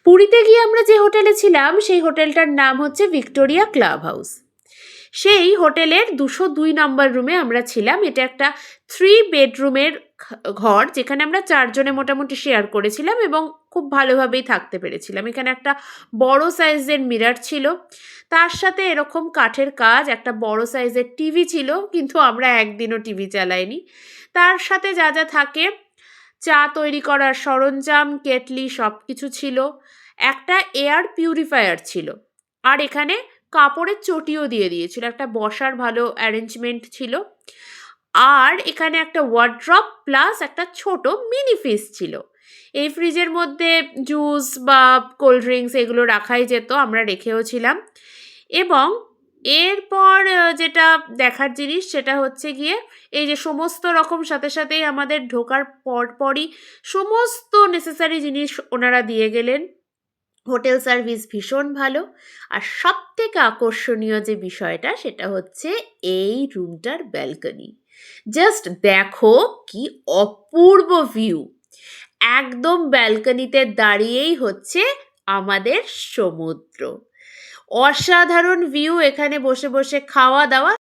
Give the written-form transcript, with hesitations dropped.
পুরীতে গিয়ে আমরা যে হোটেলে ছিলাম সেই হোটেলটার নাম হচ্ছে ভিক্টোরিয়া ক্লাব হাউস। সেই হোটেলের 202 নম্বর রুমে আমরা ছিলাম। এটা একটা 3 বেডরুমের ঘর, যেখানে আমরা 4 জনে মোটামুটি শেয়ার করেছিলাম এবং খুব ভালোভাবেই থাকতে পেরেছিলাম। এখানে একটা বড় সাইজের মিরর ছিল, তার সাথে এরকম কাঠের কাজ, একটা বড় সাইজের টিভি ছিল, কিন্তু আমরা একদিনও টিভি চালাইনি। তার সাথে যা যা থাকে, চা তৈরি করার সরঞ্জাম, কেটলি, সব কিছু ছিল। একটা এয়ার পিউরিফায়ার ছিল, আর এখানে কাপড়ের চটিও দিয়ে দিয়েছিল, একটা বসার ভালো অ্যারেঞ্জমেন্ট ছিল। আর এখানে একটা ওয়ার্ড্রপ প্লাস একটা ছোট মিনি ফ্রিজ ছিল। এই ফ্রিজের মধ্যে জুস বা কোল্ড ড্রিঙ্কস এগুলো রাখাই যেত, আমরা রেখেও ছিলাম। এবং এরপর যেটা দেখার জিনিস সেটা হচ্ছে গিয়ে এই যে সমস্ত রকম, সাথে সাথেই আমাদের ঢোকার পরপরই সমস্ত নেসেসারি জিনিস ওনারা দিয়ে গেলেন। হোটেল সার্ভিস ভীষণ ভালো। আর সবথেকে আকর্ষণীয় যে বিষয়টা সেটা হচ্ছে এই রুমটার ব্যালকনি। জাস্ট দেখো কি অপূর্ব ভিউ! একদম ব্যালকনিতে দাঁড়িয়েই হচ্ছে আমাদের সমুদ্র। অসাধারণ ভিউ, এখানে বসে বসে খাওয়া দাওয়া